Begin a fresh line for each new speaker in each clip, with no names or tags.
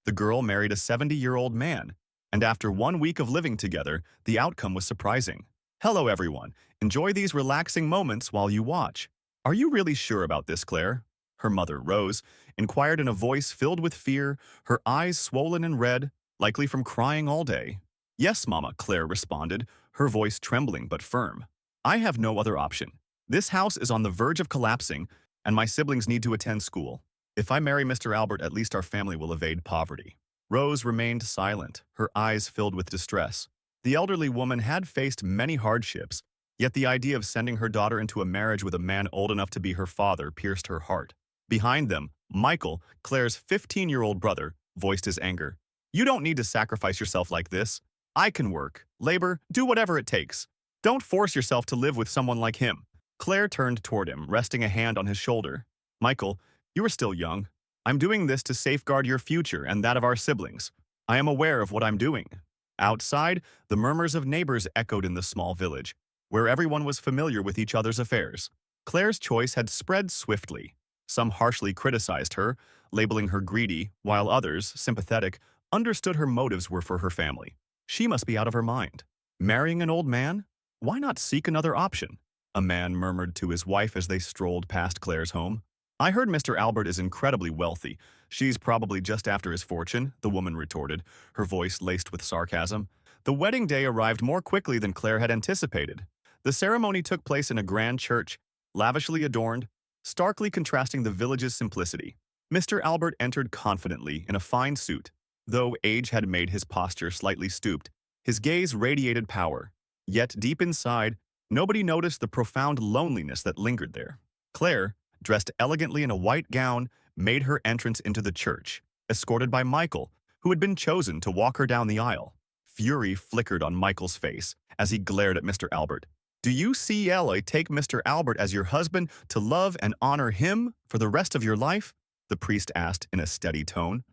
The girl married a 70-year-old man, and after 1 week of living together, the outcome was surprising. Hello, everyone. Enjoy these relaxing moments while you watch. Are you really sure about this, Claire? Her mother, Rose, inquired in a voice filled with fear, her eyes swollen and red, likely from crying all day. Yes, Mama, Claire responded, her voice trembling but firm. I have no other option. This house is on the verge of collapsing, and my siblings need to attend school. If I marry Mr. Albert, at least our family will evade poverty. Rose remained silent, her eyes filled with distress. The elderly woman had faced many hardships, yet the idea of sending her daughter into a marriage with a man old enough to be her father pierced her heart. Behind them, Michael, Claire's 15-year-old brother, voiced his anger. You don't need to sacrifice yourself like this. I can work, labor, do whatever it takes. Don't force yourself to live with someone like him. Claire turned toward him, resting a hand on his shoulder. Michael, you are still young. I'm doing this to safeguard your future and that of our siblings. I am aware of what I'm doing. Outside, the murmurs of neighbors echoed in the small village, where everyone was familiar with each other's affairs. Claire's choice had spread swiftly. Some harshly criticized her, labeling her greedy, while others, sympathetic, understood her motives were for her family. She must be out of her mind. Marrying an old man? Why not seek another option? A man murmured to his wife as they strolled past Claire's home. I heard Mr. Albert is incredibly wealthy. She's probably just after his fortune, the woman retorted, her voice laced with sarcasm. The wedding day arrived more quickly than Claire had anticipated. The ceremony took place in a grand church, lavishly adorned, starkly contrasting the village's simplicity. Mr. Albert entered confidently in a fine suit. Though age had made his posture slightly stooped, his gaze radiated power. Yet deep inside, nobody noticed the profound loneliness that lingered there. Claire, dressed elegantly in a white gown, made her entrance into the church, escorted by Michael, who had been chosen to walk her down the aisle. Fury flickered on Michael's face as he glared at Mr. Albert. Do you, CLA, take Mr. Albert as your husband to love and honor him for the rest of your life? The priest asked in a steady tone.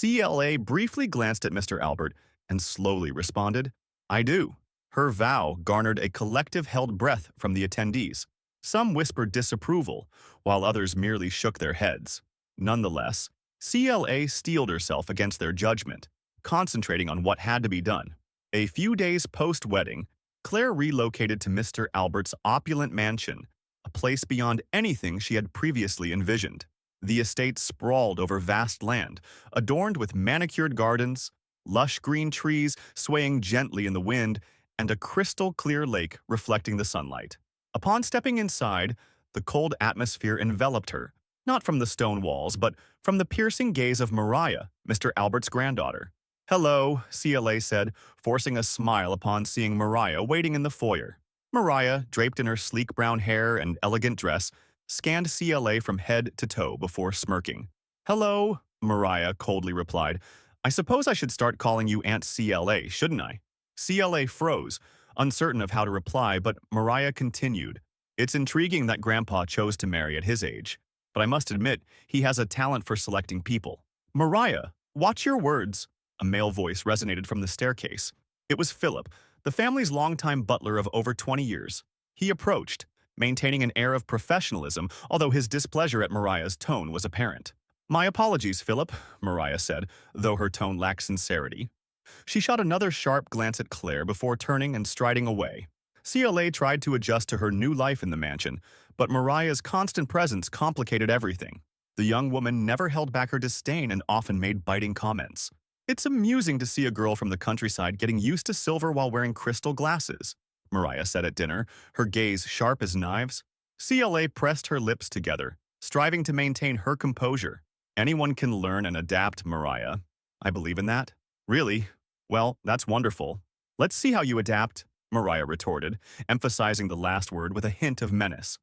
CLA briefly glanced at Mr. Albert and slowly responded, I do. Her vow garnered a collective-held breath from the attendees. Some whispered disapproval, while others merely shook their heads. Nonetheless, CLA steeled herself against their judgment, concentrating on what had to be done. A few days post-wedding, Claire relocated to Mr. Albert's opulent mansion, a place beyond anything she had previously envisioned. The estate sprawled over vast land, adorned with manicured gardens, lush green trees swaying gently in the wind, and a crystal-clear lake reflecting the sunlight. Upon stepping inside, the cold atmosphere enveloped her, not from the stone walls, but from the piercing gaze of Mariah, Mr. Albert's granddaughter. Hello, CLA said, forcing a smile upon seeing Mariah waiting in the foyer. Mariah, draped in her sleek brown hair and elegant dress, scanned CLA from head to toe before smirking. Hello, Mariah coldly replied. I suppose I should start calling you Aunt CLA, shouldn't I? CLA froze, uncertain of how to reply, but Mariah continued. It's intriguing that Grandpa chose to marry at his age, but I must admit, he has a talent for selecting people. Mariah, watch your words. A male voice resonated from the staircase. It was Philip, the family's longtime butler of over 20 years. He approached, maintaining an air of professionalism, although his displeasure at Mariah's tone was apparent. My apologies, Philip, Mariah said, though her tone lacked sincerity. She shot another sharp glance at Claire before turning and striding away. CLA tried to adjust to her new life in the mansion, but Mariah's constant presence complicated everything. The young woman never held back her disdain and often made biting comments. It's amusing to see a girl from the countryside getting used to silver while wearing crystal glasses, Mariah said at dinner, her gaze sharp as knives. CLA pressed her lips together, striving to maintain her composure. Anyone can learn and adapt, Mariah. I believe in that. Really? Well, that's wonderful. Let's see how you adapt, Mariah retorted, emphasizing the last word with a hint of menace.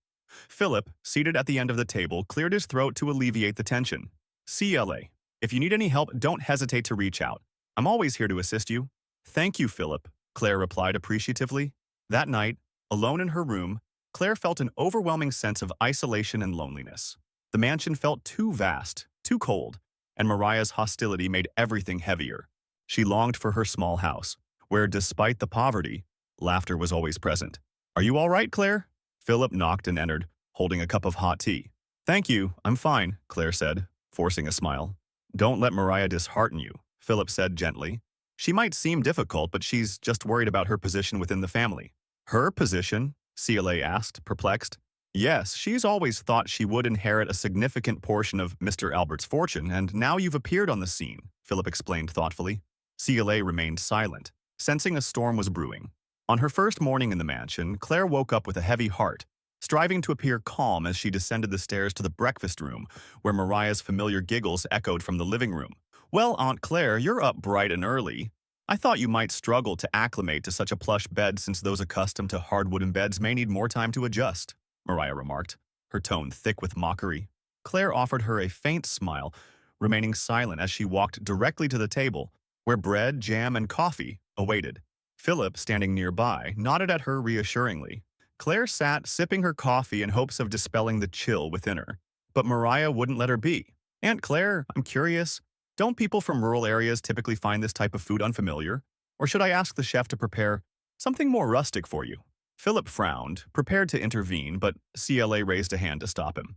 Philip, seated at the end of the table, cleared his throat to alleviate the tension. CLA, if you need any help, don't hesitate to reach out. I'm always here to assist you. Thank you, Philip, Claire replied appreciatively. That night, alone in her room, Claire felt an overwhelming sense of isolation and loneliness. The mansion felt too vast, too cold, and Mariah's hostility made everything heavier. She longed for her small house, where, despite the poverty, laughter was always present. Are you all right, Claire? Philip knocked and entered, holding a cup of hot tea. Thank you, I'm fine, Claire said, forcing a smile. Don't let Mariah dishearten you, Philip said gently. She might seem difficult, but she's just worried about her position within the family. Her position? CLA asked, perplexed. Yes, she's always thought she would inherit a significant portion of Mr. Albert's fortune, and now you've appeared on the scene, Philip explained thoughtfully. CLA remained silent, sensing a storm was brewing. On her first morning in the mansion, Claire woke up with a heavy heart, striving to appear calm as she descended the stairs to the breakfast room, where Mariah's familiar giggles echoed from the living room. Well, Aunt Claire, you're up bright and early. I thought you might struggle to acclimate to such a plush bed since those accustomed to hard wooden beds may need more time to adjust, Mariah remarked, her tone thick with mockery. Claire offered her a faint smile, remaining silent as she walked directly to the table, where bread, jam, and coffee awaited. Philip, standing nearby, nodded at her reassuringly. Claire sat, sipping her coffee in hopes of dispelling the chill within her. But Mariah wouldn't let her be. Aunt Claire, I'm curious. Don't people from rural areas typically find this type of food unfamiliar? Or should I ask the chef to prepare something more rustic for you? Philip frowned, prepared to intervene, but CLA raised a hand to stop him.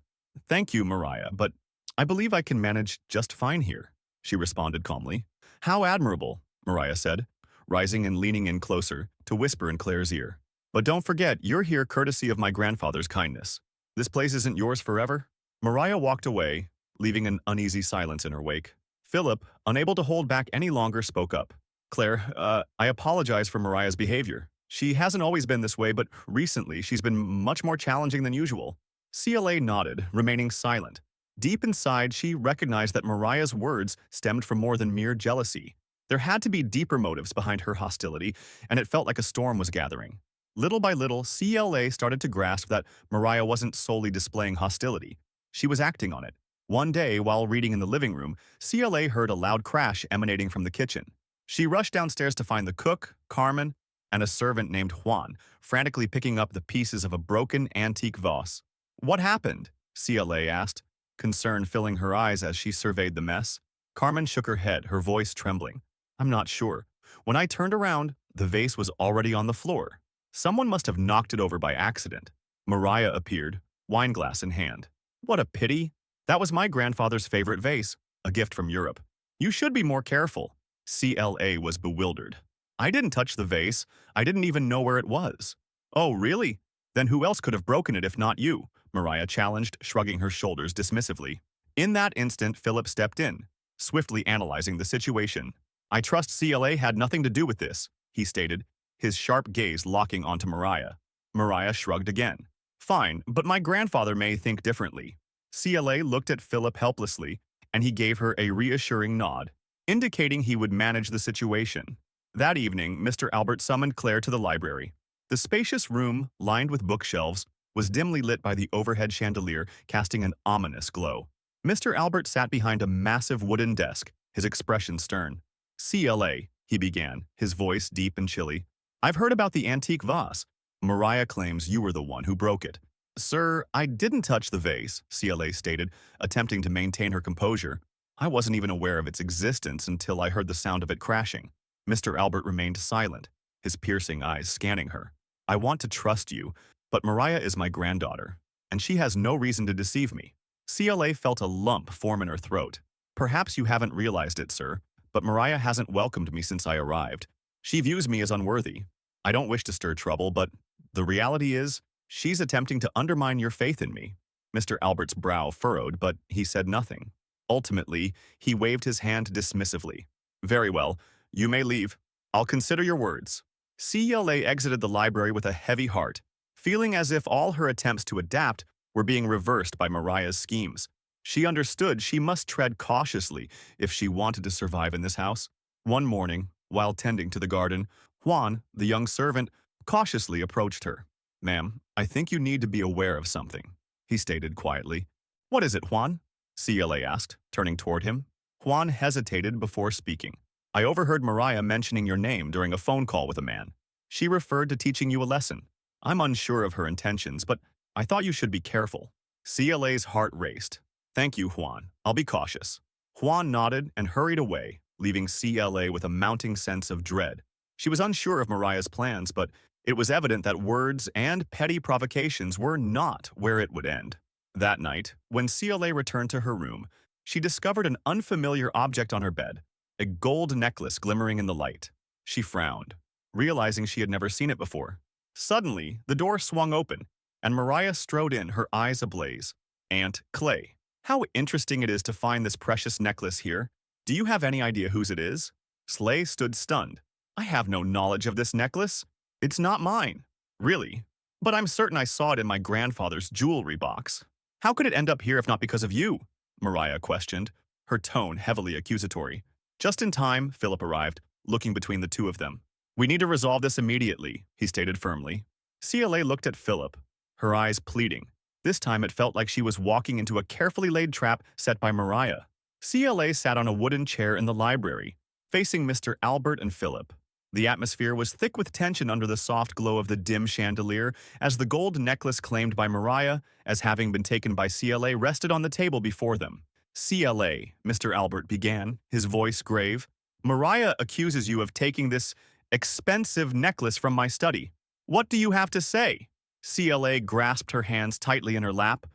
Thank you, Mariah, but I believe I can manage just fine here, she responded calmly. How admirable, Mariah said, rising and leaning in closer to whisper in Claire's ear. But don't forget, you're here courtesy of my grandfather's kindness. This place isn't yours forever? Mariah walked away, leaving an uneasy silence in her wake. Philip, unable to hold back any longer, spoke up. Claire, I apologize for Mariah's behavior. She hasn't always been this way, but recently she's been much more challenging than usual. CLA nodded, remaining silent. Deep inside, she recognized that Mariah's words stemmed from more than mere jealousy. There had to be deeper motives behind her hostility, and it felt like a storm was gathering. Little by little, CLA started to grasp that Mariah wasn't solely displaying hostility. She was acting on it. One day, while reading in the living room, CLA heard a loud crash emanating from the kitchen. She rushed downstairs to find the cook, Carmen, and a servant named Juan, frantically picking up the pieces of a broken antique vase. What happened? CLA asked, concern filling her eyes as she surveyed the mess. Carmen shook her head, her voice trembling. I'm not sure. When I turned around, the vase was already on the floor. Someone must have knocked it over by accident. Mariah appeared, wineglass in hand. What a pity. That was my grandfather's favorite vase, a gift from Europe. You should be more careful. CLA was bewildered. I didn't touch the vase. I didn't even know where it was. Oh, really? Then who else could have broken it if not you? Mariah challenged, shrugging her shoulders dismissively. In that instant, Philip stepped in, swiftly analyzing the situation. I trust CLA had nothing to do with this, he stated, his sharp gaze locking onto Mariah. Mariah shrugged again. Fine, but my grandfather may think differently. CLA looked at Philip helplessly, and he gave her a reassuring nod, indicating he would manage the situation. That evening, Mr. Albert summoned Claire to the library. The spacious room, lined with bookshelves, was dimly lit by the overhead chandelier, casting an ominous glow. Mr. Albert sat behind a massive wooden desk, his expression stern. CLA, he began, his voice deep and chilly. I've heard about the antique vase. Mariah claims you were the one who broke it. Sir, I didn't touch the vase, CLA stated, attempting to maintain her composure. I wasn't even aware of its existence until I heard the sound of it crashing. Mr. Albert remained silent, his piercing eyes scanning her. I want to trust you, but Mariah is my granddaughter, and she has no reason to deceive me. CLA felt a lump form in her throat. Perhaps you haven't realized it, sir, but Mariah hasn't welcomed me since I arrived. She views me as unworthy. I don't wish to stir trouble, but the reality is, she's attempting to undermine your faith in me. Mr. Albert's brow furrowed, but he said nothing. Ultimately, he waved his hand dismissively. Very well, you may leave. I'll consider your words. CLA exited the library with a heavy heart, feeling as if all her attempts to adapt were being reversed by Mariah's schemes. She understood she must tread cautiously if she wanted to survive in this house. One morning, while tending to the garden, Juan, the young servant, cautiously approached her. Ma'am, I think you need to be aware of something, he stated quietly. What is it, Juan? CLA asked, turning toward him. Juan hesitated before speaking. I overheard Mariah mentioning your name during a phone call with a man. She referred to teaching you a lesson. I'm unsure of her intentions, but I thought you should be careful. CLA's heart raced. Thank you, Juan. I'll be cautious. Juan nodded and hurried away, leaving CLA with a mounting sense of dread. She was unsure of Mariah's plans, but it was evident that words and petty provocations were not where it would end. That night, when CLA returned to her room, She discovered an unfamiliar object on her bed, a gold necklace glimmering in the light. She frowned, realizing she had never seen it before. Suddenly, the door swung open, and Mariah strode in, her eyes ablaze. Aunt Clay, how interesting it is to find this precious necklace here. Do you have any idea whose it is? Slay stood stunned. I have no knowledge of this necklace. It's not mine. Really? But I'm certain I saw it in my grandfather's jewelry box. How could it end up here if not because of you? Mariah questioned, her tone heavily accusatory. Just in time, Philip arrived, looking between the two of them. We need to resolve this immediately, he stated firmly. CLA looked at Philip, her eyes pleading. This time it felt like she was walking into a carefully laid trap set by Mariah. CLA sat on a wooden chair in the library, facing Mr. Albert and Philip. The atmosphere was thick with tension under the soft glow of the dim chandelier as the gold necklace claimed by Mariah as having been taken by CLA rested on the table before them. CLA, Mr. Albert began, his voice grave. Mariah accuses you of taking this expensive necklace from my study. What do you have to say? CLA grasped her hands tightly in her lap,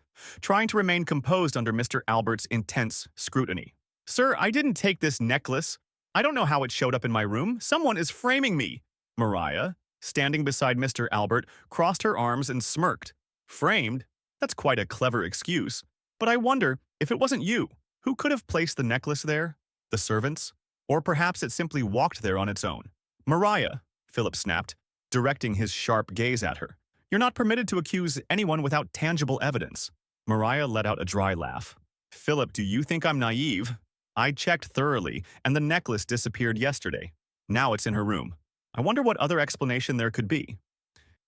trying to remain composed under Mr. Albert's intense scrutiny. Sir, I didn't take this necklace. I don't know how it showed up in my room. Someone is framing me. Mariah, standing beside Mr. Albert, crossed her arms and smirked. Framed? That's quite a clever excuse. But I wonder, if it wasn't you, who could have placed the necklace there? The servants? Or perhaps it simply walked there on its own. Mariah, Philip snapped, directing his sharp gaze at her. You're not permitted to accuse anyone without tangible evidence. Mariah let out a dry laugh. Philip, do you think I'm naive? I checked thoroughly, and the necklace disappeared yesterday. Now it's in her room. I wonder what other explanation there could be.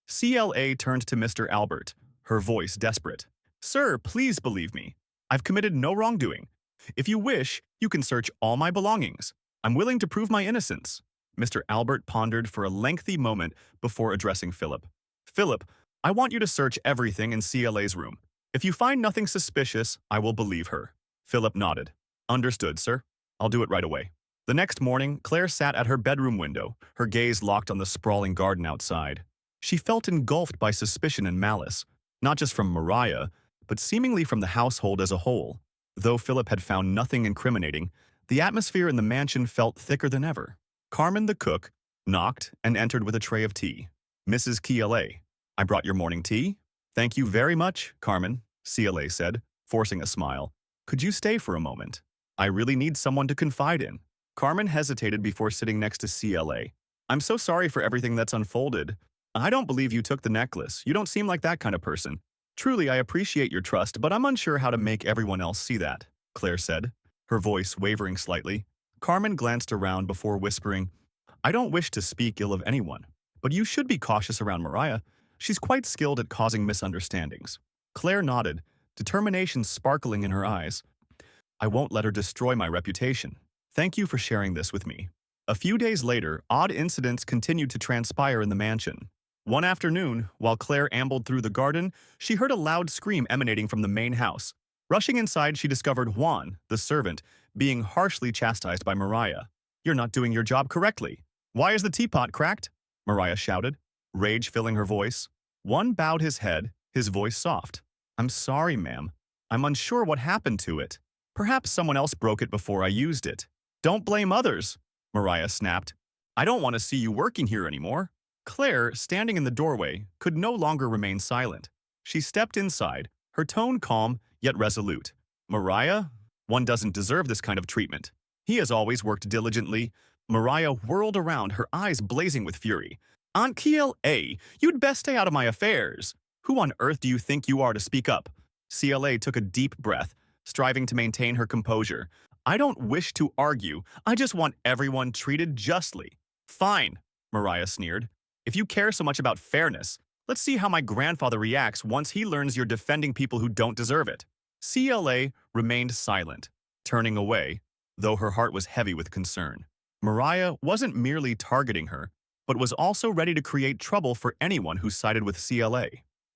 CLA turned to Mr. Albert, her voice desperate. Sir, please believe me. I've committed no wrongdoing. If you wish, you can search all my belongings. I'm willing to prove my innocence. Mr. Albert pondered for a lengthy moment before addressing Philip. Philip, I want you to search everything in CLA's room. If you find nothing suspicious, I will believe her. Philip nodded. Understood, sir. I'll do it right away. The next morning, Claire sat at her bedroom window, her gaze locked on the sprawling garden outside. She felt engulfed by suspicion and malice, not just from Mariah, but seemingly from the household as a whole. Though Philip had found nothing incriminating, the atmosphere in the mansion felt thicker than ever. Carmen, the cook, knocked and entered with a tray of tea. Mrs. CLA, I brought your morning tea. Thank you very much, Carmen, CLA said, forcing a smile. Could you stay for a moment? I really need someone to confide in. Carmen hesitated before sitting next to CLA. I'm so sorry for everything that's unfolded. I don't believe you took the necklace. You don't seem like that kind of person. Truly, I appreciate your trust, but I'm unsure how to make everyone else see that, Claire said, her voice wavering slightly. Carmen glanced around before whispering, I don't wish to speak ill of anyone, but you should be cautious around Mariah. She's quite skilled at causing misunderstandings. Claire nodded, determination sparkling in her eyes. I won't let her destroy my reputation. Thank you for sharing this with me. A few days later, odd incidents continued to transpire in the mansion. One afternoon, while Claire ambled through the garden, she heard a loud scream emanating from the main house. Rushing inside, she discovered Juan, the servant, being harshly chastised by Mariah. You're not doing your job correctly. Why is the teapot cracked? Mariah shouted, rage filling her voice. Juan bowed his head, his voice soft. I'm sorry, ma'am. I'm unsure what happened to it. Perhaps someone else broke it before I used it. Don't blame others, Mariah snapped. I don't want to see you working here anymore. Claire, standing in the doorway, could no longer remain silent. She stepped inside, her tone calm yet resolute. Mariah, one doesn't deserve this kind of treatment. He has always worked diligently. Mariah whirled around, her eyes blazing with fury. Aunt CLA, you'd best stay out of my affairs. Who on earth do you think you are to speak up? CLA took a deep breath, striving to maintain her composure. I don't wish to argue. I just want everyone treated justly. Fine, Mariah sneered. If you care so much about fairness, let's see how my grandfather reacts once he learns you're defending people who don't deserve it. CLA remained silent, turning away, though her heart was heavy with concern. Mariah wasn't merely targeting her, but was also ready to create trouble for anyone who sided with CLA.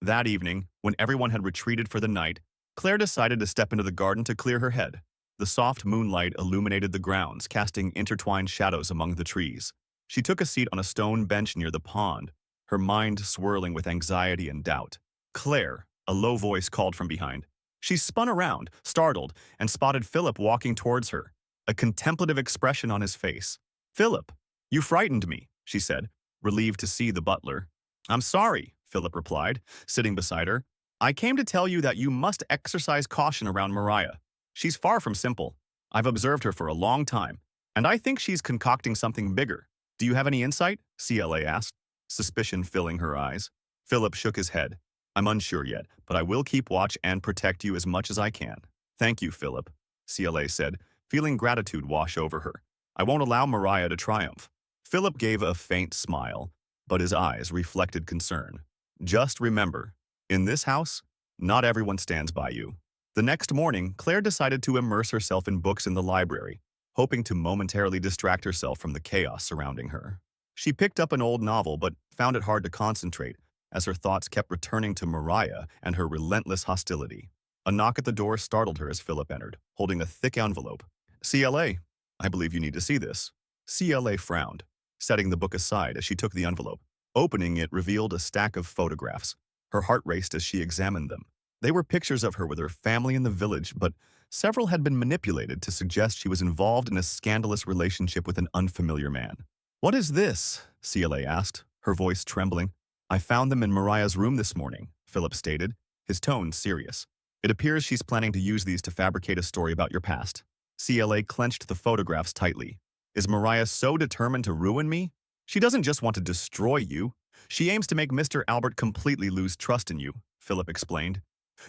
That evening, when everyone had retreated for the night, Claire decided to step into the garden to clear her head. The soft moonlight illuminated the grounds, casting intertwined shadows among the trees. She took a seat on a stone bench near the pond, her mind swirling with anxiety and doubt. Claire, a low voice called from behind. She spun around, startled, and spotted Philip walking towards her, a contemplative expression on his face. "Philip, you frightened me," she said, relieved to see the butler. "I'm sorry," Philip replied, sitting beside her. "I came to tell you that you must exercise caution around Mariah. She's far from simple. I've observed her for a long time, and I think she's concocting something bigger. Do you have any insight?" CLA asked, suspicion filling her eyes. Philip shook his head. "I'm unsure yet, but I will keep watch and protect you as much as I can." "Thank you, Philip," CLA said, feeling gratitude wash over her. "I won't allow Mariah to triumph." Philip gave a faint smile, but his eyes reflected concern. "Just remember, in this house, not everyone stands by you." The next morning, Claire decided to immerse herself in books in the library, hoping to momentarily distract herself from the chaos surrounding her. She picked up an old novel but found it hard to concentrate as her thoughts kept returning to Mariah and her relentless hostility. A knock at the door startled her as Philip entered, holding a thick envelope. "CLA, I believe you need to see this." CLA frowned, setting the book aside as she took the envelope. Opening it revealed a stack of photographs. Her heart raced as she examined them. They were pictures of her with her family in the village, but several had been manipulated to suggest she was involved in a scandalous relationship with an unfamiliar man. "What is this?" CLA asked, her voice trembling. "I found them in Mariah's room this morning," Philip stated, his tone serious. "It appears she's planning to use these to fabricate a story about your past." CLA clenched the photographs tightly. "Is Mariah so determined to ruin me? She doesn't just want to destroy you. She aims to make Mr. Albert completely lose trust in you," Philip explained.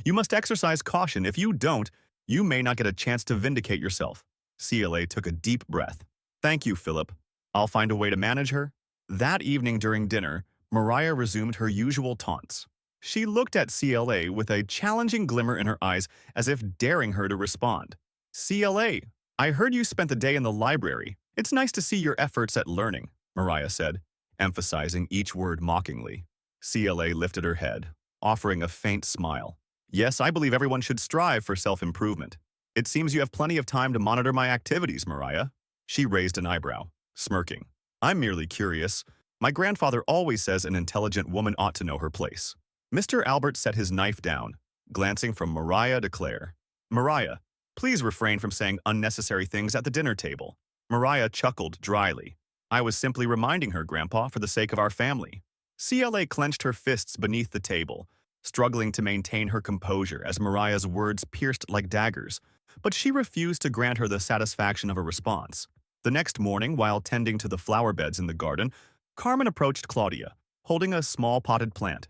"You must exercise caution. If you don't, you may not get a chance to vindicate yourself." CLA took a deep breath. "Thank you, Philip. I'll find a way to manage her." That evening during dinner, Mariah resumed her usual taunts. She looked at CLA with a challenging glimmer in her eyes as if daring her to respond. "CLA, I heard you spent the day in the library. It's nice to see your efforts at learning," Mariah said, emphasizing each word mockingly. CLA lifted her head, offering a faint smile. "Yes, I believe everyone should strive for self-improvement. It seems you have plenty of time to monitor my activities, Mariah." She raised an eyebrow, smirking. "I'm merely curious. My grandfather always says an intelligent woman ought to know her place." Mr. Albert set his knife down, glancing from Mariah to Claire. "Mariah, please refrain from saying unnecessary things at the dinner table." Mariah chuckled dryly. "I was simply reminding her, Grandpa, for the sake of our family." CLA clenched her fists beneath the table, struggling to maintain her composure as Mariah's words pierced like daggers, but she refused to grant her the satisfaction of a response. The next morning, while tending to the flower beds in the garden, Carmen approached Claudia, holding a small potted plant.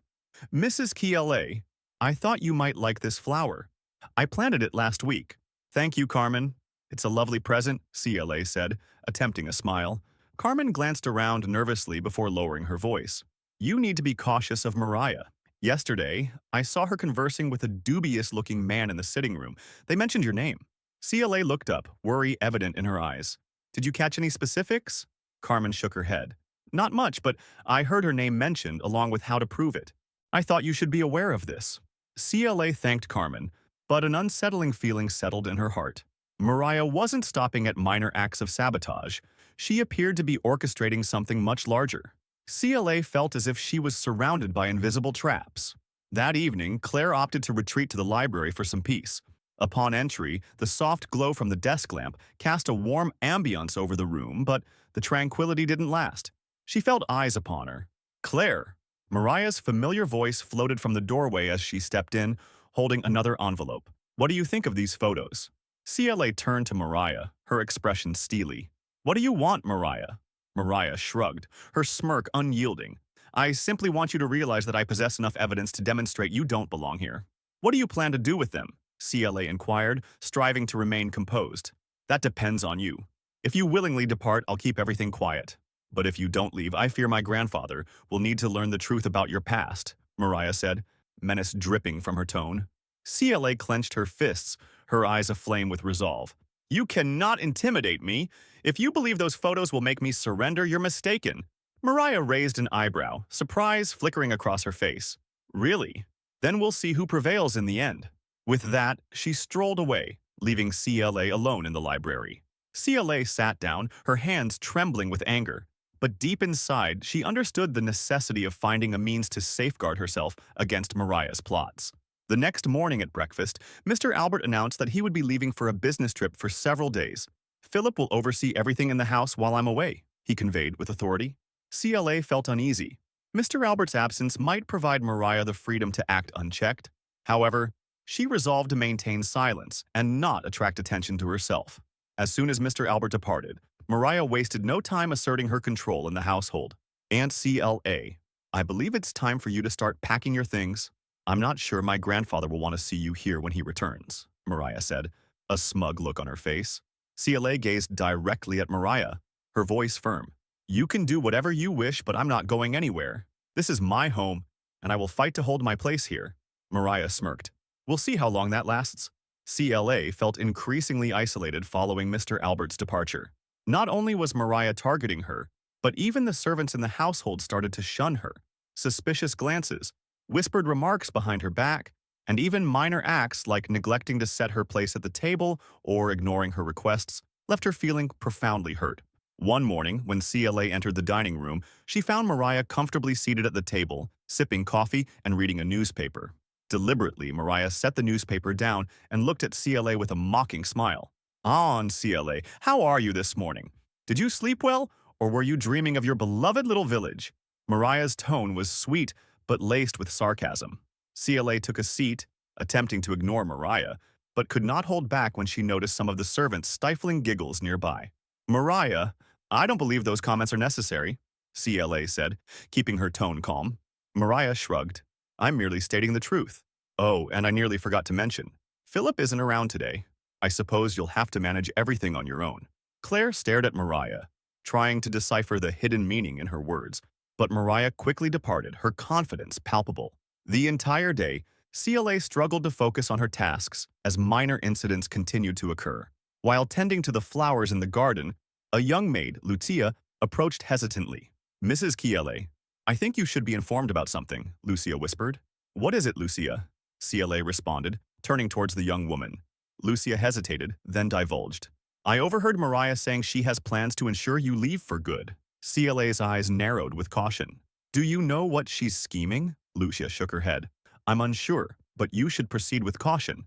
"Mrs. KLA, I thought you might like this flower. I planted it last week." "Thank you, Carmen. It's a lovely present," CLA said, attempting a smile. Carmen glanced around nervously before lowering her voice. "You need to be cautious of Mariah. Yesterday, I saw her conversing with a dubious-looking man in the sitting room. They mentioned your name." CLA looked up, worry evident in her eyes. "Did you catch any specifics?" Carmen shook her head. "Not much, but I heard her name mentioned along with how to prove it. I thought you should be aware of this." CLA thanked Carmen, but an unsettling feeling settled in her heart. Mariah wasn't stopping at minor acts of sabotage. She appeared to be orchestrating something much larger. CLA felt as if she was surrounded by invisible traps. That evening, Claire opted to retreat to the library for some peace. Upon entry, the soft glow from the desk lamp cast a warm ambience over the room, but the tranquility didn't last. She felt eyes upon her. "Claire!" Mariah's familiar voice floated from the doorway as she stepped in, holding another envelope. "What do you think of these photos?" CLA turned to Mariah, her expression steely. "What do you want, Mariah?" Mariah shrugged, her smirk unyielding. "I simply want you to realize that I possess enough evidence to demonstrate you don't belong here." "What do you plan to do with them?" CLA inquired, striving to remain composed. "That depends on you. If you willingly depart, I'll keep everything quiet. But if you don't leave, I fear my grandfather will need to learn the truth about your past," Mariah said, menace dripping from her tone. CLA clenched her fists, her eyes aflame with resolve. "You cannot intimidate me. If you believe those photos will make me surrender, you're mistaken." Mariah raised an eyebrow, surprise flickering across her face. "Really? Then we'll see who prevails in the end." With that, she strolled away, leaving CLA alone in the library. CLA sat down, her hands trembling with anger. But deep inside, she understood the necessity of finding a means to safeguard herself against Mariah's plots. The next morning at breakfast, Mr. Albert announced that he would be leaving for a business trip for several days. Philip will oversee everything in the house while I'm away, he conveyed with authority. CLA felt uneasy. Mr. Albert's absence might provide Mariah the freedom to act unchecked. However, she resolved to maintain silence and not attract attention to herself. As soon as Mr. Albert departed, Mariah wasted no time asserting her control in the household. Aunt CLA, I believe it's time for you to start packing your things. I'm not sure my grandfather will want to see you here when he returns, Mariah said, a smug look on her face. CLA gazed directly at Mariah, her voice firm. You can do whatever you wish, but I'm not going anywhere. This is my home, and I will fight to hold my place here. Mariah smirked. We'll see how long that lasts. CLA felt increasingly isolated following Mr. Albert's departure. Not only was Mariah targeting her, but even the servants in the household started to shun her. Suspicious glances, whispered remarks behind her back, and even minor acts like neglecting to set her place at the table or ignoring her requests left her feeling profoundly hurt. One morning, when CLA entered the dining room, she found Mariah comfortably seated at the table, sipping coffee and reading a newspaper. Deliberately, Mariah set the newspaper down and looked at CLA with a mocking smile. On, CLA, how are you this morning? Did you sleep well, or were you dreaming of your beloved little village? Mariah's tone was sweet, but laced with sarcasm. CLA took a seat, attempting to ignore Mariah, but could not hold back when she noticed some of the servants' stifling giggles nearby. Mariah, I don't believe those comments are necessary, CLA said, keeping her tone calm. Mariah shrugged. I'm merely stating the truth. Oh, and I nearly forgot to mention, Philip isn't around today. I suppose you'll have to manage everything on your own. Claire stared at Mariah, trying to decipher the hidden meaning in her words, but Mariah quickly departed, her confidence palpable. The entire day, CLA struggled to focus on her tasks as minor incidents continued to occur. While tending to the flowers in the garden, a young maid, Lucia, approached hesitantly. Mrs. CLA, I think you should be informed about something, Lucia whispered. What is it, Lucia? CLA responded, turning towards the young woman. Lucia hesitated, then divulged. I overheard Mariah saying she has plans to ensure you leave for good. CLA's eyes narrowed with caution. Do you know what she's scheming? Lucia shook her head. I'm unsure, but you should proceed with caution.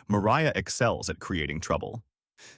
Mariah excels at creating trouble.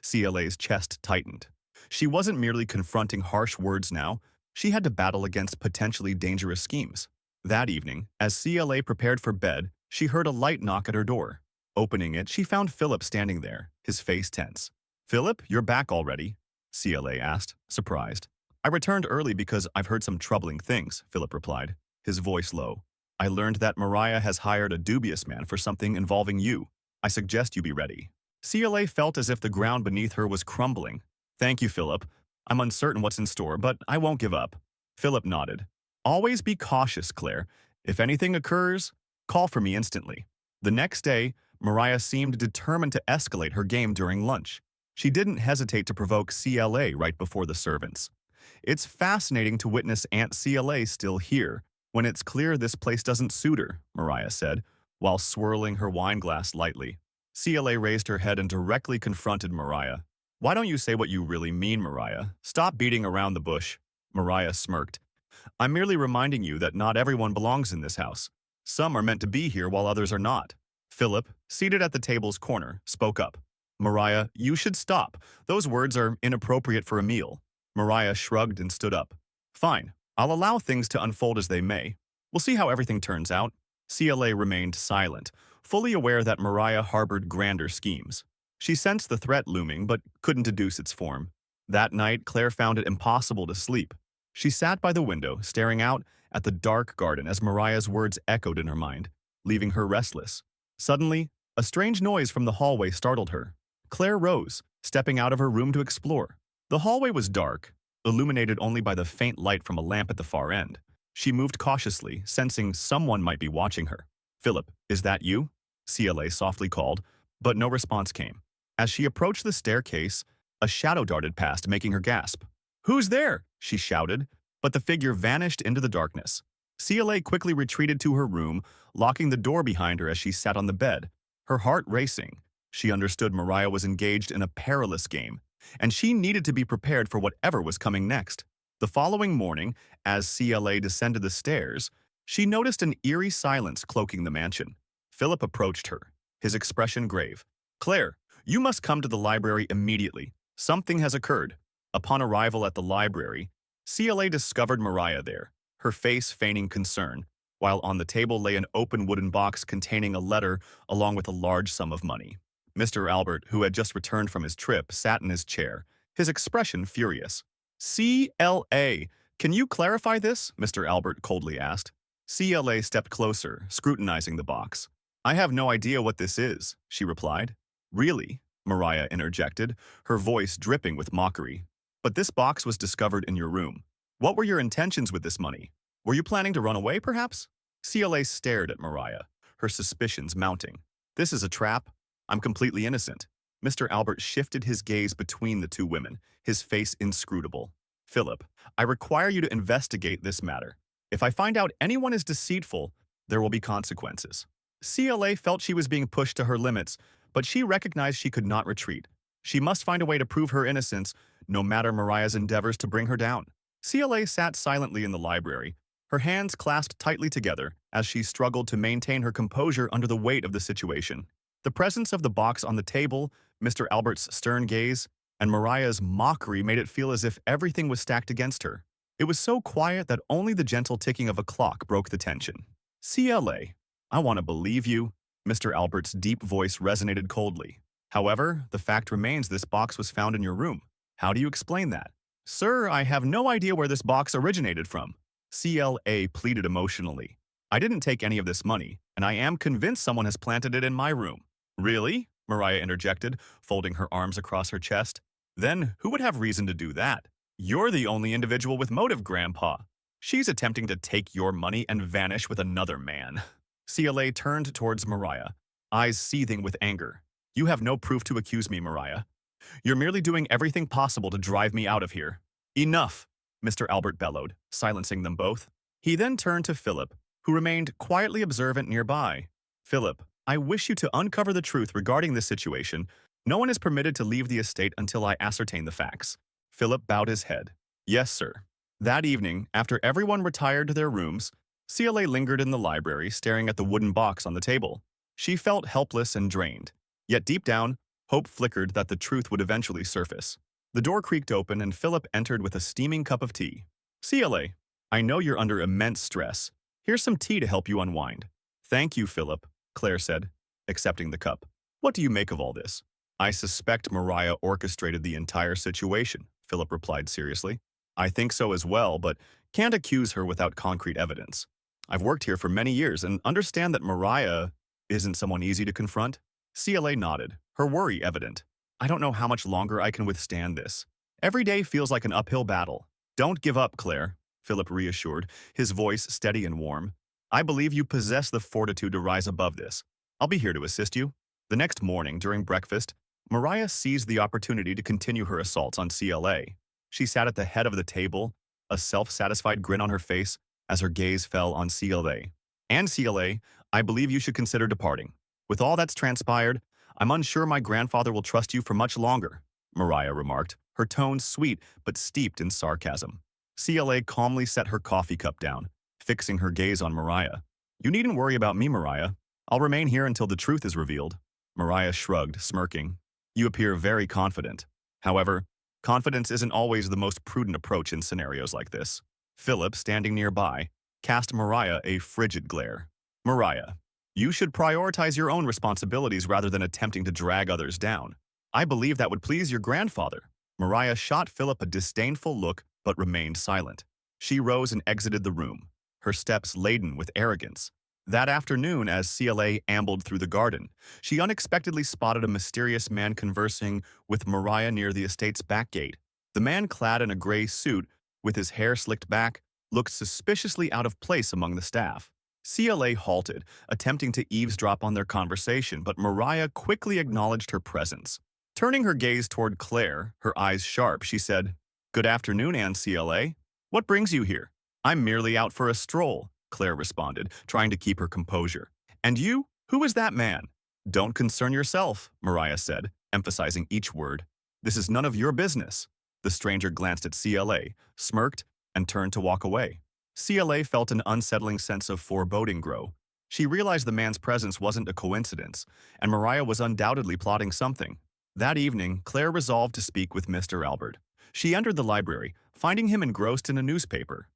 CLA's chest tightened. She wasn't merely confronting harsh words now. She had to battle against potentially dangerous schemes. That evening, as CLA prepared for bed, she heard a light knock at her door. Opening it, she found Philip standing there, his face tense. Philip, you're back already? CLA asked, surprised. I returned early because I've heard some troubling things, Philip replied, his voice low. I learned that Mariah has hired a dubious man for something involving you. I suggest you be ready. CLA felt as if the ground beneath her was crumbling. Thank you, Philip. I'm uncertain what's in store, but I won't give up. Philip nodded. Always be cautious, Claire. If anything occurs, call for me instantly. The next day, Mariah seemed determined to escalate her game during lunch. She didn't hesitate to provoke CLA right before the servants. It's fascinating to witness Aunt CLA still here, when it's clear this place doesn't suit her, Mariah said, while swirling her wine glass lightly. CLA raised her head and directly confronted Mariah. Why don't you say what you really mean, Mariah? Stop beating around the bush. Mariah smirked. I'm merely reminding you that not everyone belongs in this house. Some are meant to be here while others are not. Philip, seated at the table's corner, spoke up. Mariah, you should stop. Those words are inappropriate for a meal. Mariah shrugged and stood up. Fine, I'll allow things to unfold as they may. We'll see how everything turns out. CLA remained silent, fully aware that Mariah harbored grander schemes. She sensed the threat looming, but couldn't deduce its form. That night, Claire found it impossible to sleep. She sat by the window, staring out at the dark garden as Mariah's words echoed in her mind, leaving her restless. Suddenly, a strange noise from the hallway startled her. Claire rose, stepping out of her room to explore. The hallway was dark, illuminated only by the faint light from a lamp at the far end. She moved cautiously, sensing someone might be watching her. Philip, is that you? CLA softly called, but no response came. As she approached the staircase, a shadow darted past, making her gasp. Who's there? She shouted, but the figure vanished into the darkness. CLA quickly retreated to her room, locking the door behind her as she sat on the bed, her heart racing. She understood Mariah was engaged in a perilous game, and she needed to be prepared for whatever was coming next. The following morning, as CLA descended the stairs, she noticed an eerie silence cloaking the mansion. Philip approached her, his expression grave. Claire, you must come to the library immediately. Something has occurred. Upon arrival at the library, CLA discovered Mariah there, her face feigning concern, while on the table lay an open wooden box containing a letter along with a large sum of money. Mr. Albert, who had just returned from his trip, sat in his chair, his expression furious. CLA, can you clarify this? Mr. Albert coldly asked. CLA stepped closer, scrutinizing the box. I have no idea what this is, she replied. Really? Mariah interjected, her voice dripping with mockery. But this box was discovered in your room. What were your intentions with this money? Were you planning to run away, perhaps? CLA stared at Mariah, her suspicions mounting. This is a trap. I'm completely innocent. Mr. Albert shifted his gaze between the two women, his face inscrutable. Philip, I require you to investigate this matter. If I find out anyone is deceitful, there will be consequences. CLA felt she was being pushed to her limits, but she recognized she could not retreat. She must find a way to prove her innocence, no matter Mariah's endeavors to bring her down. CLA sat silently in the library, her hands clasped tightly together as she struggled to maintain her composure under the weight of the situation. The presence of the box on the table, Mr. Albert's stern gaze, and Mariah's mockery made it feel as if everything was stacked against her. It was so quiet that only the gentle ticking of a clock broke the tension. CLA, I want to believe you. Mr. Albert's deep voice resonated coldly. However, the fact remains this box was found in your room. How do you explain that? Sir, I have no idea where this box originated from. CLA pleaded emotionally. I didn't take any of this money, and I am convinced someone has planted it in my room. Really? Mariah interjected, folding her arms across her chest. Then who would have reason to do that? You're the only individual with motive, Grandpa. She's attempting to take your money and vanish with another man. CLA turned towards Mariah, eyes seething with anger. You have no proof to accuse me, Mariah. You're merely doing everything possible to drive me out of here. Enough, Mr. Albert bellowed, silencing them both. He then turned to Philip, who remained quietly observant nearby. Philip, I wish you to uncover the truth regarding this situation. No one is permitted to leave the estate until I ascertain the facts. Philip bowed his head. Yes, sir. That evening, after everyone retired to their rooms, CLA lingered in the library, staring at the wooden box on the table. She felt helpless and drained. Yet deep down, hope flickered that the truth would eventually surface. The door creaked open and Philip entered with a steaming cup of tea. CLA, I know you're under immense stress. Here's some tea to help you unwind. Thank you, Philip, Claire said, accepting the cup. What do you make of all this? I suspect Mariah orchestrated the entire situation, Philip replied seriously. I think so as well, but can't accuse her without concrete evidence. I've worked here for many years and understand that Mariah isn't someone easy to confront. CLA nodded, her worry evident. I don't know how much longer I can withstand this. Every day feels like an uphill battle. Don't give up, Claire, Philip reassured, his voice steady and warm. I believe you possess the fortitude to rise above this. I'll be here to assist you. The next morning, during breakfast, Mariah seized the opportunity to continue her assaults on CLA. She sat at the head of the table, a self-satisfied grin on her face as her gaze fell on CLA. And CLA, I believe you should consider departing. With all that's transpired, I'm unsure my grandfather will trust you for much longer, Mariah remarked, her tone sweet but steeped in sarcasm. CLA calmly set her coffee cup down, fixing her gaze on Mariah. You needn't worry about me, Mariah. I'll remain here until the truth is revealed. Mariah shrugged, smirking. You appear very confident. However, confidence isn't always the most prudent approach in scenarios like this. Philip, standing nearby, cast Mariah a frigid glare. Mariah, you should prioritize your own responsibilities rather than attempting to drag others down. I believe that would please your grandfather. Mariah shot Philip a disdainful look but remained silent. She rose and exited the room, her steps laden with arrogance. That afternoon, as CLA ambled through the garden, she unexpectedly spotted a mysterious man conversing with Mariah near the estate's back gate. The man, clad in a gray suit, with his hair slicked back, looked suspiciously out of place among the staff. CLA halted, attempting to eavesdrop on their conversation, but Mariah quickly acknowledged her presence. Turning her gaze toward Claire, her eyes sharp, she said, Good afternoon, Anne CLA. What brings you here? I'm merely out for a stroll, Claire responded, trying to keep her composure. And you? Who is that man? Don't concern yourself, Mariah said, emphasizing each word. This is none of your business. The stranger glanced at CLA, smirked, and turned to walk away. CLA felt an unsettling sense of foreboding grow. She realized the man's presence wasn't a coincidence, and Mariah was undoubtedly plotting something. That evening, Claire resolved to speak with Mr. Albert. She entered the library, finding him engrossed in a newspaper.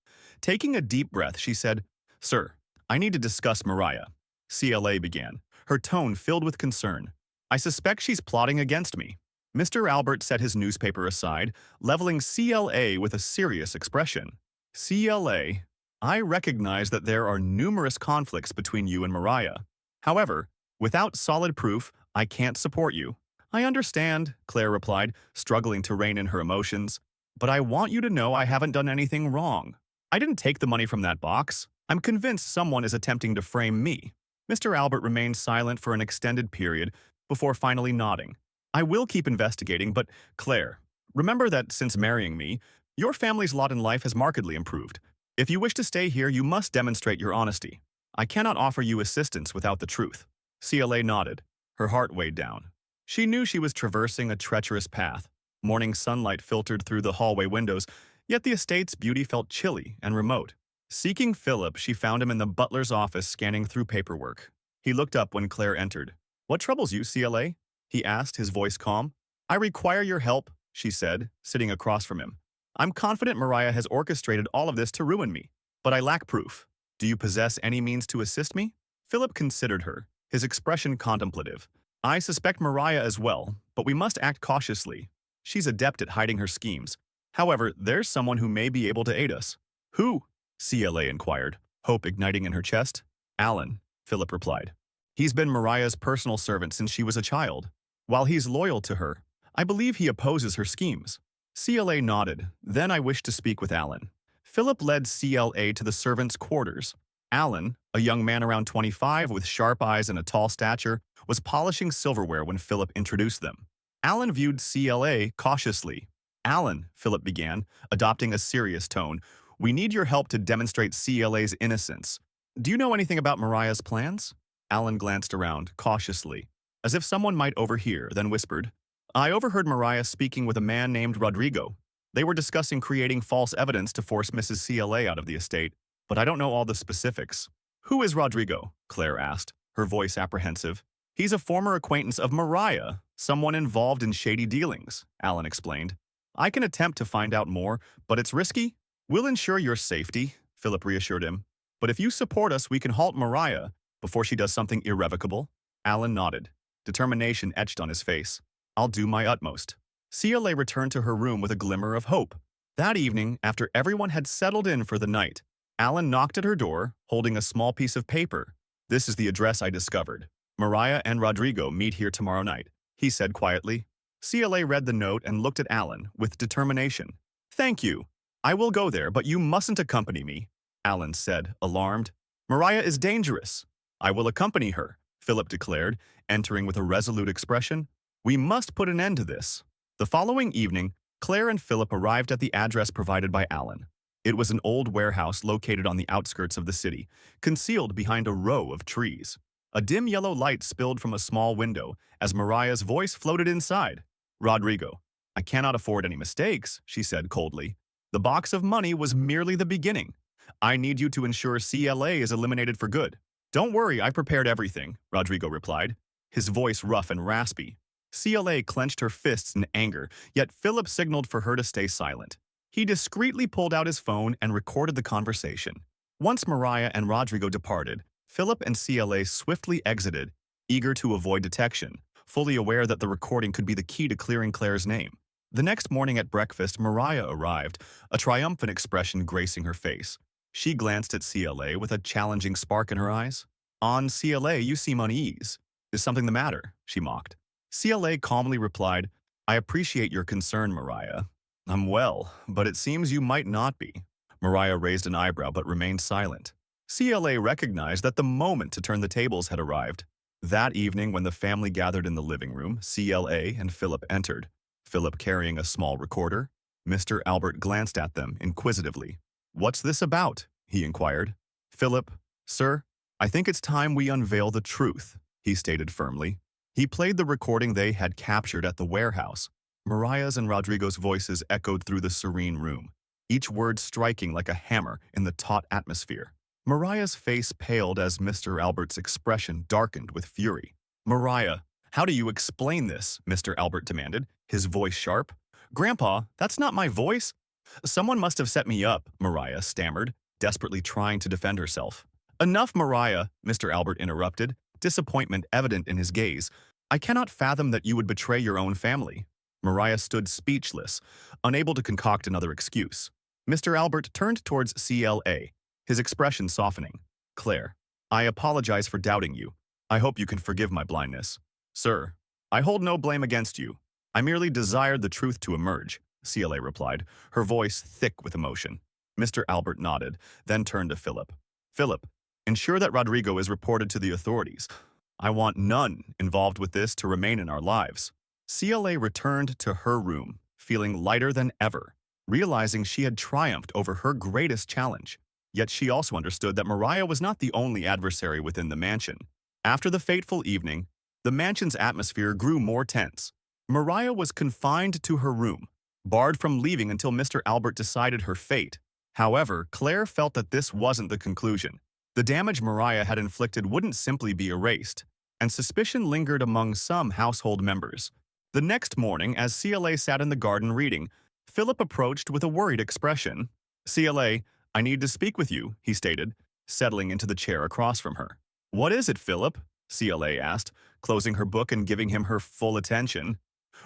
Taking a deep breath, she said, "Sir, I need to discuss Mariah." CLA began, her tone filled with concern. "I suspect she's plotting against me." Mr. Albert set his newspaper aside, leveling CLA with a serious expression. "CLA, I recognize that there are numerous conflicts between you and Mariah. However, without solid proof, I can't support you." "I understand," Claire replied, struggling to rein in her emotions. "But I want you to know I haven't done anything wrong. I didn't take the money from that box. I'm convinced someone is attempting to frame me." Mr. Albert remained silent for an extended period before finally nodding. "I will keep investigating, but Claire, remember that since marrying me, your family's lot in life has markedly improved. If you wish to stay here, you must demonstrate your honesty. I cannot offer you assistance without the truth." CLA nodded. Her heart weighed down. She knew she was traversing a treacherous path. Morning sunlight filtered through the hallway windows, yet the estate's beauty felt chilly and remote. Seeking Philip, she found him in the butler's office scanning through paperwork. He looked up when Claire entered. "What troubles you, CLA?" he asked, his voice calm. "I require your help," she said, sitting across from him. "I'm confident Mariah has orchestrated all of this to ruin me, but I lack proof. Do you possess any means to assist me?" Philip considered her, his expression contemplative. "I suspect Mariah as well, but we must act cautiously. She's adept at hiding her schemes. However, there's someone who may be able to aid us." "Who?" CLA inquired, hope igniting in her chest. "Alan," Philip replied. "He's been Mariah's personal servant since she was a child. While he's loyal to her, I believe he opposes her schemes." CLA nodded. "Then I wish to speak with Alan." Philip led CLA to the servants' quarters. Alan, a young man around 25 with sharp eyes and a tall stature, was polishing silverware when Philip introduced them. Alan viewed CLA cautiously. "Alan," Philip began, adopting a serious tone, "we need your help to demonstrate CLA's innocence. Do you know anything about Mariah's plans?" Alan glanced around, cautiously, as if someone might overhear, then whispered, "I overheard Mariah speaking with a man named Rodrigo. They were discussing creating false evidence to force Mrs. CLA out of the estate, but I don't know all the specifics." "Who is Rodrigo?" Claire asked, her voice apprehensive. "He's a former acquaintance of Mariah, someone involved in shady dealings," Alan explained. "I can attempt to find out more, but it's risky." "We'll ensure your safety," Philip reassured him. "But if you support us, we can halt Mariah before she does something irrevocable." Alan nodded. Determination etched on his face. "I'll do my utmost." CLA returned to her room with a glimmer of hope. That evening, after everyone had settled in for the night, Alan knocked at her door, holding a small piece of paper. "This is the address I discovered. Mariah and Rodrigo meet here tomorrow night," he said quietly. CLA read the note and looked at Alan with determination. "Thank you. I will go there, but you mustn't accompany me," Alan said, alarmed. "Mariah is dangerous." "I will accompany her," Philip declared, entering with a resolute expression. "We must put an end to this." The following evening, Claire and Philip arrived at the address provided by Alan. It was an old warehouse located on the outskirts of the city, concealed behind a row of trees. A dim yellow light spilled from a small window as Mariah's voice floated inside. "Rodrigo, I cannot afford any mistakes," she said coldly. "The box of money was merely the beginning. I need you to ensure CLA is eliminated for good." "Don't worry, I prepared everything," Rodrigo replied, his voice rough and raspy. CLA clenched her fists in anger, yet Philip signaled for her to stay silent. He discreetly pulled out his phone and recorded the conversation. Once Mariah and Rodrigo departed, Philip and CLA swiftly exited, eager to avoid detection, fully aware that the recording could be the key to clearing Claire's name. The next morning at breakfast, Mariah arrived, a triumphant expression gracing her face. She glanced at CLA with a challenging spark in her eyes. "On CLA, you seem unease. Is something the matter?" she mocked. CLA calmly replied, "I appreciate your concern, Mariah. I'm well, but it seems you might not be." Mariah raised an eyebrow but remained silent. CLA recognized that the moment to turn the tables had arrived. That evening, when the family gathered in the living room, CLA and Philip entered, Philip carrying a small recorder. Mr. Albert glanced at them inquisitively. "What's this about?" he inquired. "Philip, sir, I think it's time we unveil the truth," he stated firmly. He played the recording they had captured at the warehouse. Mariah's and Rodrigo's voices echoed through the serene room, each word striking like a hammer in the taut atmosphere. Mariah's face paled as Mr. Albert's expression darkened with fury. Mariah, how do you explain this? Mr. Albert demanded, his voice sharp. Grandpa, that's not my voice. Someone must have set me up, Mariah stammered, desperately trying to defend herself. Enough, Mariah, Mr. Albert interrupted, disappointment evident in his gaze. I cannot fathom that you would betray your own family. Mariah stood speechless, unable to concoct another excuse. Mr. Albert turned towards CLA, his expression softening. Claire, I apologize for doubting you. I hope you can forgive my blindness. Sir, I hold no blame against you. I merely desired the truth to emerge, CLA replied, her voice thick with emotion. Mr. Albert nodded, then turned to Philip. Philip, ensure that Rodrigo is reported to the authorities. I want none involved with this to remain in our lives. CLA returned to her room, feeling lighter than ever, realizing she had triumphed over her greatest challenge. Yet she also understood that Mariah was not the only adversary within the mansion. After the fateful evening, the mansion's atmosphere grew more tense. Mariah was confined to her room, barred from leaving until Mr. Albert decided her fate. However, Claire felt that this wasn't the conclusion. The damage Mariah had inflicted wouldn't simply be erased, and suspicion lingered among some household members. The next morning, as CLA sat in the garden reading, Philip approached with a worried expression. CLA, I need to speak with you, he stated, settling into the chair across from her. What is it, Philip? CLA asked, closing her book and giving him her full attention.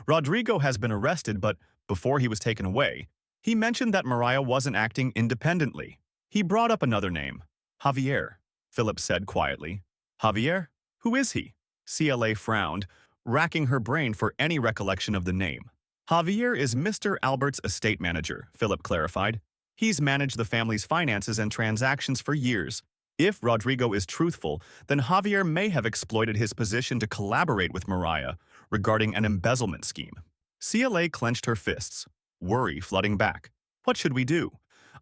Rodrigo has been arrested, but before he was taken away, he mentioned that Mariah wasn't acting independently. He brought up another name, Javier, Philip said quietly. Javier? Who is he? CLA frowned, racking her brain for any recollection of the name. Javier is Mr. Albert's estate manager, Philip clarified. He's managed the family's finances and transactions for years. If Rodrigo is truthful, then Javier may have exploited his position to collaborate with Mariah regarding an embezzlement scheme. CLA clenched her fists, worry flooding back. What should we do?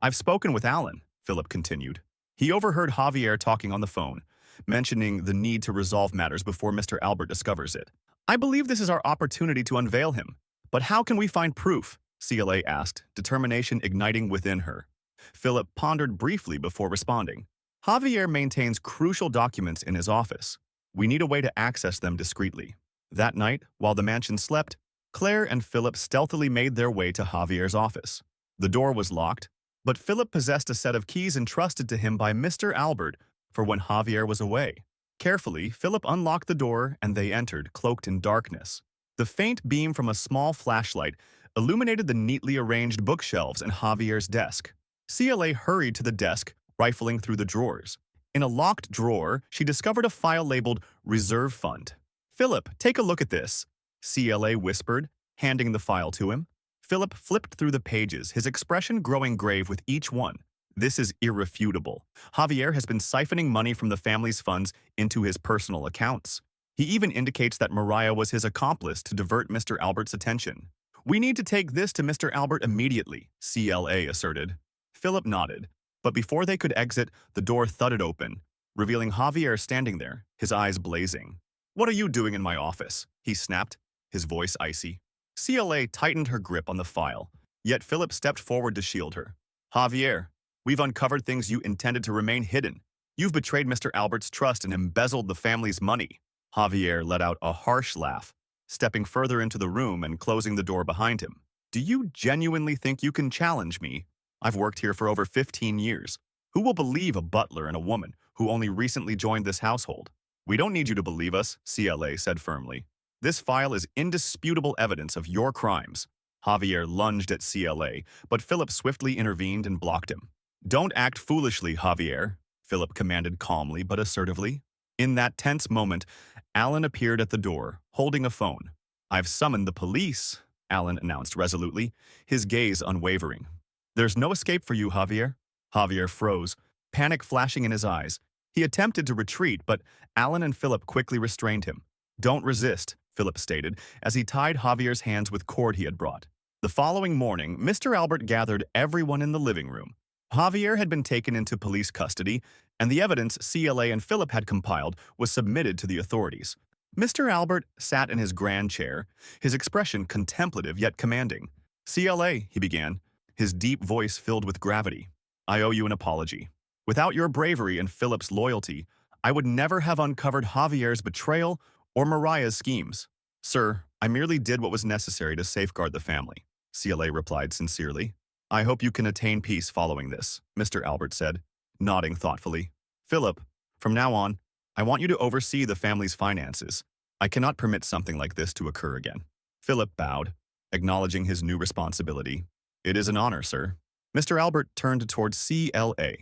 I've spoken with Alan, Philip continued. He overheard Javier talking on the phone, mentioning the need to resolve matters before Mr. Albert discovers it. I believe this is our opportunity to unveil him. But how can we find proof? CLA asked, determination igniting within her. Philip pondered briefly before responding. Javier maintains crucial documents in his office. We need a way to access them discreetly. That night, while the mansion slept, Claire and Philip stealthily made their way to Javier's office. The door was locked, but Philip possessed a set of keys entrusted to him by Mr. Albert for when Javier was away. Carefully, Philip unlocked the door and they entered, cloaked in darkness. The faint beam from a small flashlight illuminated the neatly arranged bookshelves and Javier's desk. CLA hurried to the desk, rifling through the drawers. In a locked drawer, she discovered a file labeled Reserve Fund. Philip, take a look at this, CLA whispered, handing the file to him. Philip flipped through the pages, his expression growing grave with each one. This is irrefutable. Javier has been siphoning money from the family's funds into his personal accounts. He even indicates that Mariah was his accomplice to divert Mr. Albert's attention. We need to take this to Mr. Albert immediately, CLA asserted. Philip nodded, but before they could exit, the door thudded open, revealing Javier standing there, his eyes blazing. What are you doing in my office? He snapped, his voice icy. CLA tightened her grip on the file, yet Philip stepped forward to shield her. Javier, we've uncovered things you intended to remain hidden. You've betrayed Mr. Albert's trust and embezzled the family's money. Javier let out a harsh laugh, stepping further into the room and closing the door behind him. Do you genuinely think you can challenge me? I've worked here for over 15 years. Who will believe a butler and a woman who only recently joined this household? We don't need you to believe us, CLA said firmly. This file is indisputable evidence of your crimes. Javier lunged at CLA, but Philip swiftly intervened and blocked him. Don't act foolishly, Javier, Philip commanded calmly but assertively. In that tense moment, Alan appeared at the door, holding a phone. I've summoned the police, Alan announced resolutely, his gaze unwavering. There's no escape for you, Javier. Javier froze, panic flashing in his eyes. He attempted to retreat, but Alan and Philip quickly restrained him. Don't resist, Philip stated, as he tied Javier's hands with cord he had brought. The following morning, Mr. Albert gathered everyone in the living room. Javier had been taken into police custody, and the evidence CLA and Philip had compiled was submitted to the authorities. Mr. Albert sat in his grand chair, his expression contemplative yet commanding. CLA, he began, his deep voice filled with gravity. I owe you an apology. Without your bravery and Philip's loyalty, I would never have uncovered Javier's betrayal or Mariah's schemes. Sir, I merely did what was necessary to safeguard the family, CLA replied sincerely. I hope you can attain peace following this, Mr. Albert said, nodding thoughtfully. Philip, from now on, I want you to oversee the family's finances. I cannot permit something like this to occur again. Philip bowed, acknowledging his new responsibility. It is an honor, sir. Mr. Albert turned towards CLA,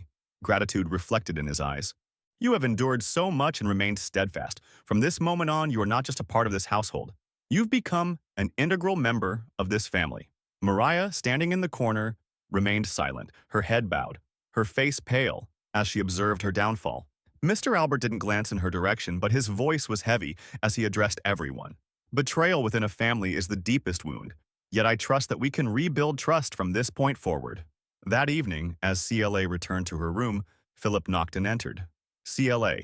gratitude reflected in his eyes. You have endured so much and remained steadfast. From this moment on, you are not just a part of this household. You've become an integral member of this family. Mariah, standing in the corner, remained silent, her head bowed, her face pale, as she observed her downfall. Mr. Albert didn't glance in her direction, but his voice was heavy as he addressed everyone. Betrayal within a family is the deepest wound, yet I trust that we can rebuild trust from this point forward. That evening, as CLA returned to her room, Philip knocked and entered. CLA,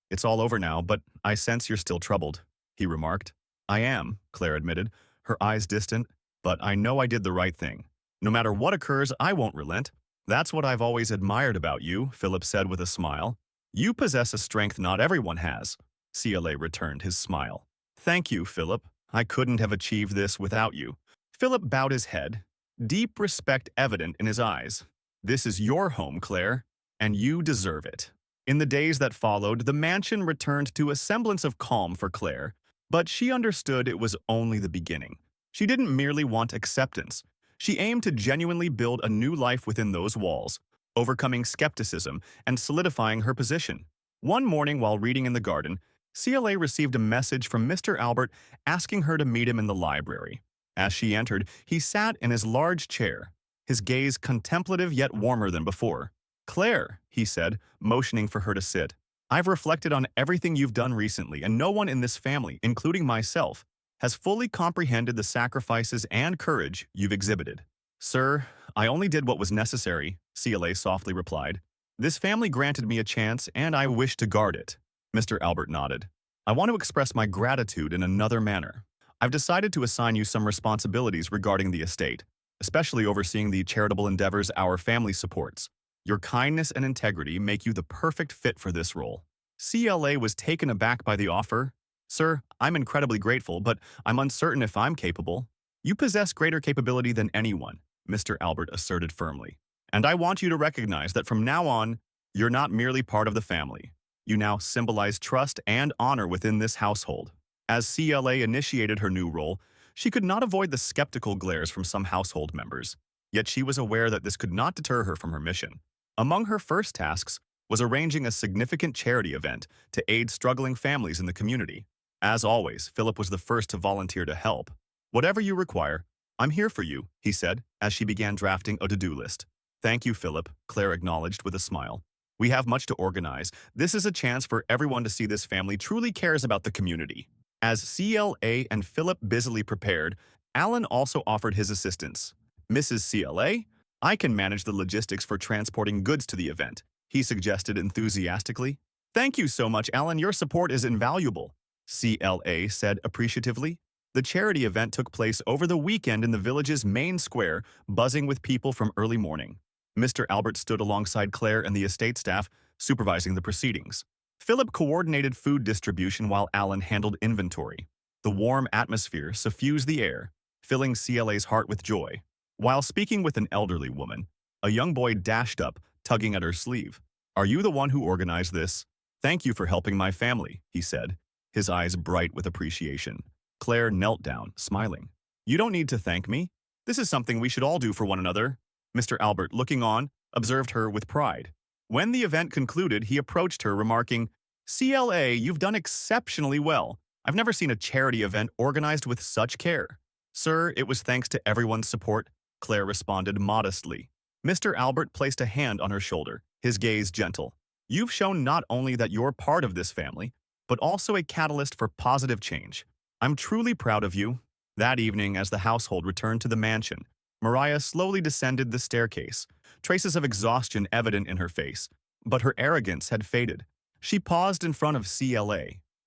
it's all over now, but I sense you're still troubled, he remarked. I am, Claire admitted, her eyes distant, but I know I did the right thing. No matter what occurs, I won't relent. That's what I've always admired about you, Philip said with a smile. You possess a strength not everyone has. CLA returned his smile. Thank you, Philip. I couldn't have achieved this without you. Philip bowed his head, deep respect evident in his eyes. This is your home, Claire, and you deserve it. In the days that followed, the mansion returned to a semblance of calm for Claire, but she understood it was only the beginning. She didn't merely want acceptance. She aimed to genuinely build a new life within those walls, overcoming skepticism and solidifying her position. One morning while reading in the garden, CLA received a message from Mr. Albert asking her to meet him in the library. As she entered, he sat in his large chair, his gaze contemplative yet warmer than before. Claire, he said, motioning for her to sit. I've reflected on everything you've done recently, and no one in this family, including myself, has fully comprehended the sacrifices and courage you've exhibited. Sir, I only did what was necessary, CLA softly replied. This family granted me a chance, and I wish to guard it. Mr. Albert nodded. I want to express my gratitude in another manner. I've decided to assign you some responsibilities regarding the estate, especially overseeing the charitable endeavors our family supports. Your kindness and integrity make you the perfect fit for this role. CLA was taken aback by the offer. Sir, I'm incredibly grateful, but I'm uncertain if I'm capable. You possess greater capability than anyone, Mr. Albert asserted firmly. And I want you to recognize that from now on, you're not merely part of the family. You now symbolize trust and honor within this household. As CLA initiated her new role, she could not avoid the skeptical glares from some household members. Yet she was aware that this could not deter her from her mission. Among her first tasks was arranging a significant charity event to aid struggling families in the community. As always, Philip was the first to volunteer to help. Whatever you require, I'm here for you, he said, as she began drafting a to-do list. Thank you, Philip, Claire acknowledged with a smile. We have much to organize. This is a chance for everyone to see this family truly cares about the community. As CLA and Philip busily prepared, Alan also offered his assistance. Mrs. CLA, I can manage the logistics for transporting goods to the event, he suggested enthusiastically. Thank you so much, Alan. Your support is invaluable, CLA said appreciatively. The charity event took place over the weekend in the village's main square, buzzing with people from early morning. Mr. Albert stood alongside Claire and the estate staff, supervising the proceedings. Philip coordinated food distribution while Alan handled inventory. The warm atmosphere suffused the air, filling CLA's heart with joy. While speaking with an elderly woman, a young boy dashed up, tugging at her sleeve. Are you the one who organized this? Thank you for helping my family, he said, his eyes bright with appreciation. Claire knelt down, smiling. You don't need to thank me. This is something we should all do for one another. Mr. Albert, looking on, observed her with pride. When the event concluded, he approached her, remarking, CLA, you've done exceptionally well. I've never seen a charity event organized with such care. Sir, it was thanks to everyone's support, Claire responded modestly. Mr. Albert placed a hand on her shoulder, his gaze gentle. You've shown not only that you're part of this family, but also a catalyst for positive change. I'm truly proud of you. That evening, as the household returned to the mansion, Mariah slowly descended the staircase, traces of exhaustion evident in her face, but her arrogance had faded. She paused in front of CLA,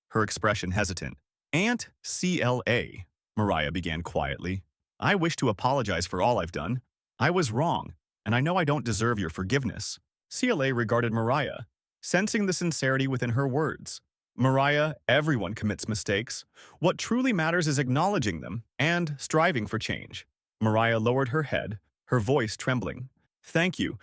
her expression hesitant. Aunt CLA, Mariah began quietly. I wish to apologize for all I've done. I was wrong, and I know I don't deserve your forgiveness. CLA regarded Mariah, sensing the sincerity within her words. Mariah, everyone commits mistakes. What truly matters is acknowledging them and striving for change. Mariah lowered her head, her voice trembling. Thank you.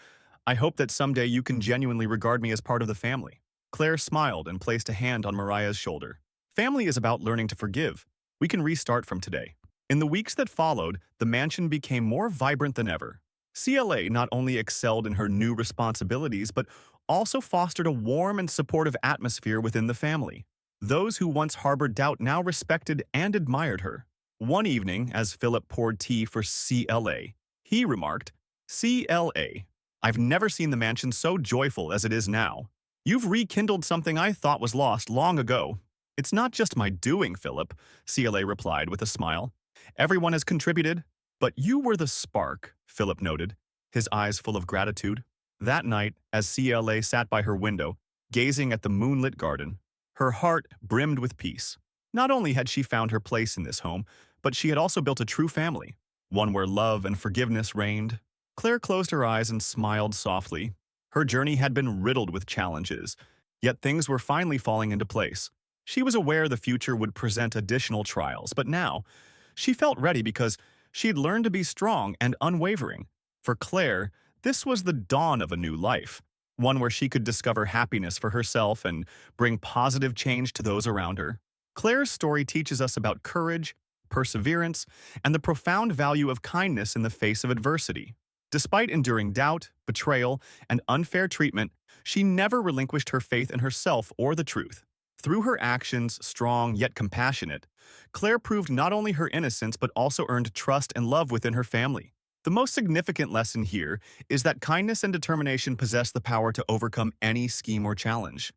I hope that someday you can genuinely regard me as part of the family. Claire smiled and placed a hand on Mariah's shoulder. Family is about learning to forgive. We can restart from today. In the weeks that followed, the mansion became more vibrant than ever. CLA not only excelled in her new responsibilities, but also fostered a warm and supportive atmosphere within the family. Those who once harbored doubt now respected and admired her. One evening, as Philip poured tea for CLA, he remarked, CLA, I've never seen the mansion so joyful as it is now. You've rekindled something I thought was lost long ago. It's not just my doing, Philip, CLA replied with a smile. Everyone has contributed, but you were the spark, Philip noted, his eyes full of gratitude. That night, as CLA sat by her window, gazing at the moonlit garden, her heart brimmed with peace. Not only had she found her place in this home, but she had also built a true family, one where love and forgiveness reigned. Claire closed her eyes and smiled softly. Her journey had been riddled with challenges, yet things were finally falling into place. She was aware the future would present additional trials, but now, she felt ready because she had learned to be strong and unwavering. For Claire, this was the dawn of a new life, one where she could discover happiness for herself and bring positive change to those around her. Claire's story teaches us about courage, perseverance, and the profound value of kindness in the face of adversity. Despite enduring doubt, betrayal, and unfair treatment, she never relinquished her faith in herself or the truth. Through her actions, strong yet compassionate, Claire proved not only her innocence but also earned trust and love within her family. The most significant lesson here is that kindness and determination possess the power to overcome any scheme or challenge.